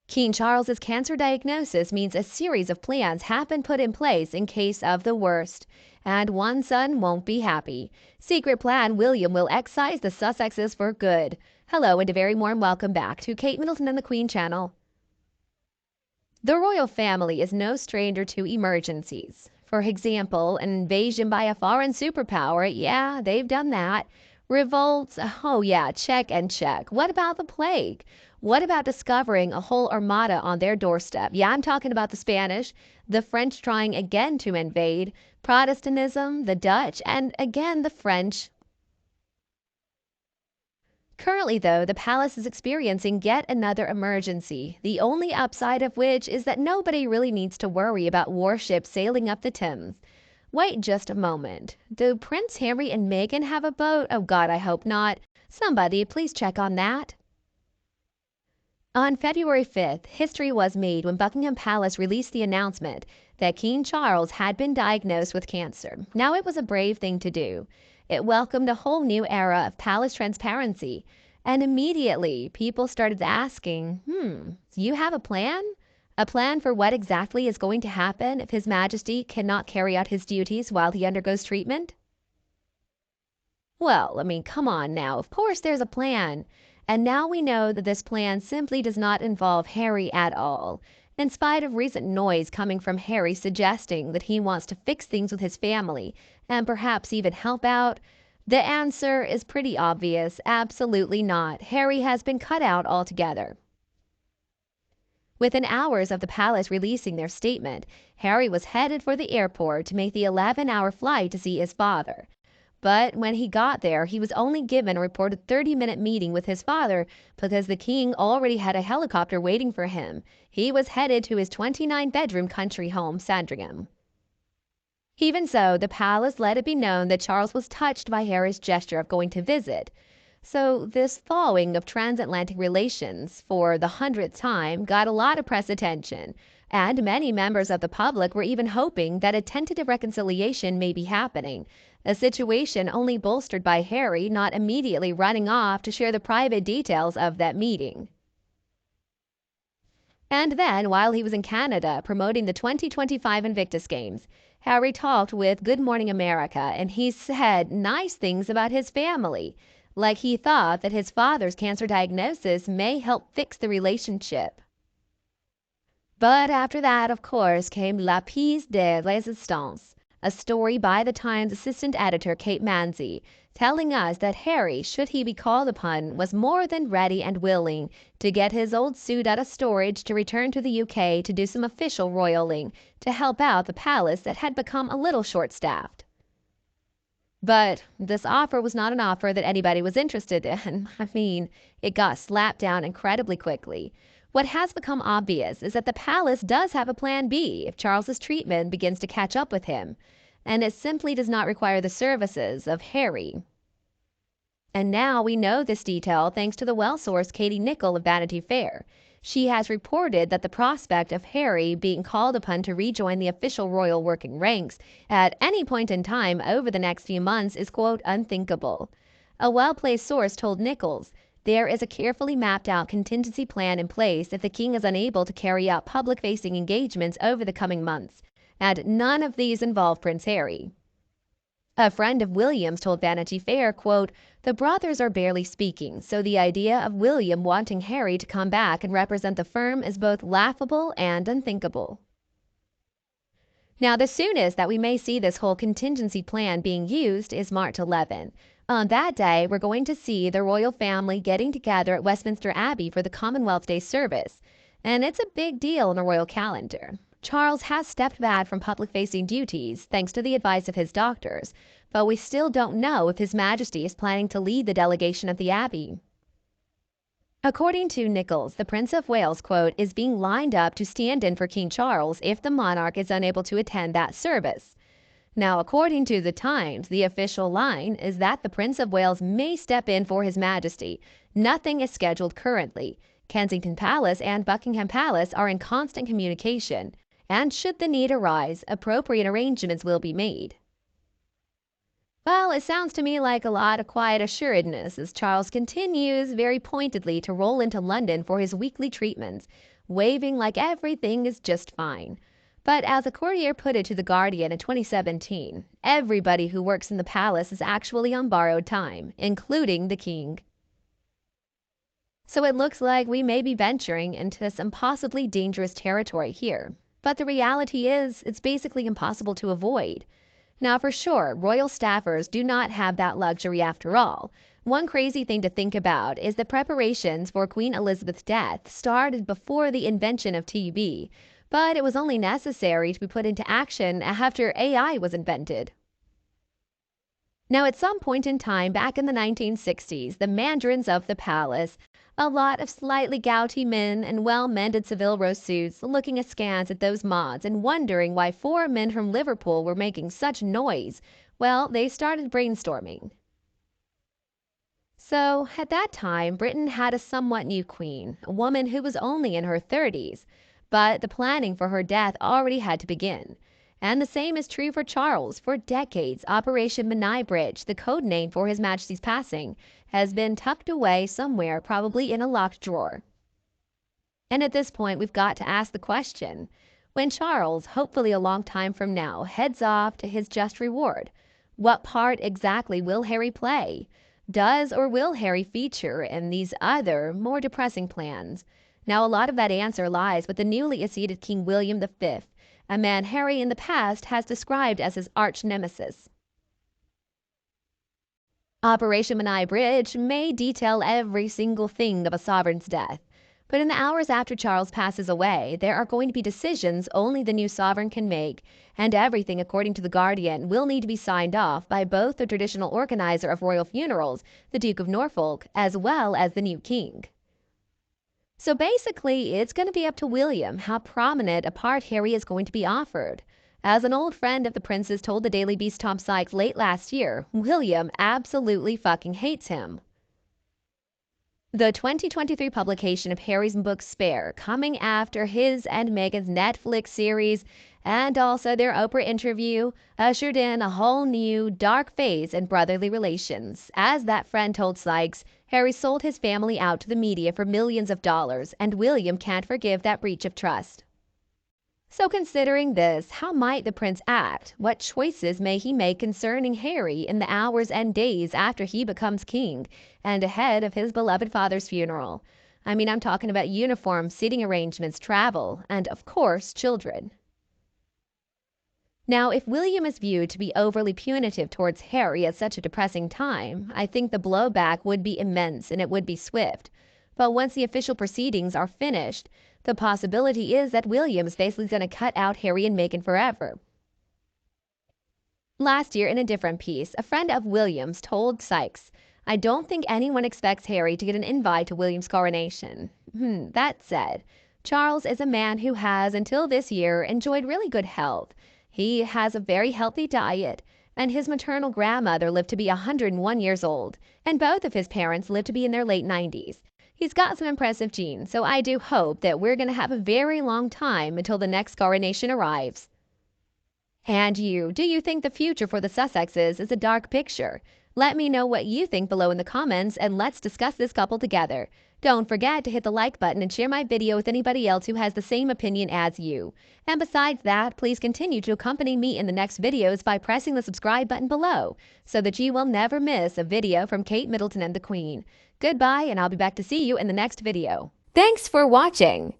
King Charles's cancer diagnosis means a series of plans have been put in place in case of the worst. And one son won't be happy. Secret plan: William will excise the Sussexes for good. Hello and a very warm welcome back to Kate Middleton and the Queen channel. The royal family is no stranger to emergencies. For example, an invasion by a foreign superpower, yeah, they've done that. Revolts, oh yeah, check and check. What about the plague? What about discovering a whole armada on their doorstep? Yeah, I'm talking about the Spanish, the French trying again to invade, Protestantism, the Dutch, and again the French. Currently, though, the palace is experiencing yet another emergency, the only upside of which is that nobody really needs to worry about warships sailing up the Thames. Wait just a moment. Do Prince Harry and Meghan have a boat? Oh God, I hope not. Somebody please check on that. On February 5th, history was made when Buckingham Palace released the announcement that King Charles had been diagnosed with cancer. Now, it was a brave thing to do. It welcomed a whole new era of palace transparency. And immediately, people started asking, you have a plan? A plan for what exactly is going to happen if His Majesty cannot carry out his duties while he undergoes treatment? Well, come on now. Of course there's a plan. And now we know that this plan simply does not involve Harry at all. In spite of recent noise coming from Harry suggesting that he wants to fix things with his family and perhaps even help out, the answer is pretty obvious. Absolutely not. Harry has been cut out altogether. Within hours of the palace releasing their statement, Harry was headed for the airport to make the 11-hour flight to see his father. But when he got there, he was only given a reported 30-minute meeting with his father because the king already had a helicopter waiting for him. He was headed to his 29-bedroom country home, Sandringham. Even so, the palace let it be known that Charles was touched by Harry's gesture of going to visit. So this thawing of transatlantic relations for the 100th time got a lot of press attention, and many members of the public were even hoping that a tentative reconciliation may be happening, a situation only bolstered by Harry not immediately running off to share the private details of that meeting. And then, while he was in Canada promoting the 2025 Invictus Games, Harry talked with Good Morning America, and he said nice things about his family, like he thought that his father's cancer diagnosis may help fix the relationship. But after that, of course, came La Pièce de Résistance, a story by the Times assistant editor Kate Manzi, telling us that Harry, should he be called upon, was more than ready and willing to get his old suit out of storage to return to the UK to do some official royaling to help out the palace that had become a little short-staffed. But this offer was not an offer that anybody was interested in. It got slapped down incredibly quickly. What has become obvious is that the palace does have a plan B if Charles's treatment begins to catch up with him, and it simply does not require the services of Harry. And now we know this detail thanks to the well-sourced Katie Nicholl of Vanity Fair. She has reported that the prospect of Harry being called upon to rejoin the official royal working ranks at any point in time over the next few months is, quote, unthinkable. A well-placed source told Nichols, there is a carefully mapped out contingency plan in place if the king is unable to carry out public-facing engagements over the coming months, and none of these involve Prince Harry. A friend of William's told Vanity Fair, quote, the brothers are barely speaking, so the idea of William wanting Harry to come back and represent the firm is both laughable and unthinkable. Now, the soonest that we may see this whole contingency plan being used is March 11. On that day, we're going to see the royal family getting together at Westminster Abbey for the Commonwealth Day service, and it's a big deal in a royal calendar. Charles has stepped back from public-facing duties thanks to the advice of his doctors, but we still don't know if His Majesty is planning to lead the delegation at the Abbey. According to Nichols, the Prince of Wales, quote, is being lined up to stand in for King Charles if the monarch is unable to attend that service. Now, according to the Times, the official line is that the Prince of Wales may step in for His Majesty. Nothing is scheduled currently. Kensington Palace and Buckingham Palace are in constant communication, and should the need arise, appropriate arrangements will be made. Well, it sounds to me like a lot of quiet assuredness as Charles continues very pointedly to roll into London for his weekly treatments, waving like everything is just fine. But as a courtier put it to The Guardian in 2017, everybody who works in the palace is actually on borrowed time, including the king. So it looks like we may be venturing into some possibly dangerous territory here. But the reality is, it's basically impossible to avoid. Now, for sure, royal staffers do not have that luxury after all. One crazy thing to think about is the preparations for Queen Elizabeth's death started before the invention of TV, but it was only necessary to be put into action after AI was invented. Now, at some point in time back in the 1960s, the mandarins of the palace, a lot of slightly gouty men in well-mended Seville Row suits, looking askance at those mods and wondering why 4 men from Liverpool were making such noise, well, they started brainstorming. So, at that time, Britain had a somewhat new queen, a woman who was only in her 30s, but the planning for her death already had to begin. And the same is true for Charles. For decades, Operation Menai Bridge, the code name for His Majesty's passing, has been tucked away somewhere, probably in a locked drawer. And at this point, we've got to ask the question, when Charles, hopefully a long time from now, heads off to his just reward, what part exactly will Harry play? Does or will Harry feature in these other, more depressing plans? Now, a lot of that answer lies with the newly acceded King William V, a man Harry in the past has described as his arch nemesis. Operation Menai Bridge may detail every single thing of a sovereign's death, but in the hours after Charles passes away, there are going to be decisions only the new sovereign can make, and everything, according to The Guardian, will need to be signed off by both the traditional organizer of royal funerals, the Duke of Norfolk, as well as the new king. So basically, it's going to be up to William how prominent a part Harry is going to be offered. As an old friend of the prince's told the Daily Beast Tom Sykes late last year, William absolutely fucking hates him. The 2023 publication of Harry's book Spare, coming after his and Meghan's Netflix series and also their Oprah interview, ushered in a whole new, dark phase in brotherly relations. As that friend told Sykes, Harry sold his family out to the media for millions of dollars, and William can't forgive that breach of trust. So considering this, how might the prince act? What choices may he make concerning Harry in the hours and days after he becomes king and ahead of his beloved father's funeral? I mean, I'm talking about uniforms, seating arrangements, travel, and of course, children. Now, if William is viewed to be overly punitive towards Harry at such a depressing time, I think the blowback would be immense and it would be swift. But once the official proceedings are finished, the possibility is that William is basically going to cut out Harry and Meghan forever. Last year, in a different piece, a friend of William's told Sykes, "I don't think anyone expects Harry to get an invite to William's coronation." That said, Charles is a man who has, until this year, enjoyed really good health. He has a very healthy diet, and his maternal grandmother lived to be 101 years old, and both of his parents lived to be in their late 90s. He's got some impressive genes, so I do hope that we're going to have a very long time until the next coronation arrives. And you, do you think the future for the Sussexes is a dark picture? Let me know what you think below in the comments, and let's discuss this couple together. Don't forget to hit the like button and share my video with anybody else who has the same opinion as you. And besides that, please continue to accompany me in the next videos by pressing the subscribe button below so that you will never miss a video from Kate Middleton and the Queen. Goodbye, and I'll be back to see you in the next video. Thanks for watching.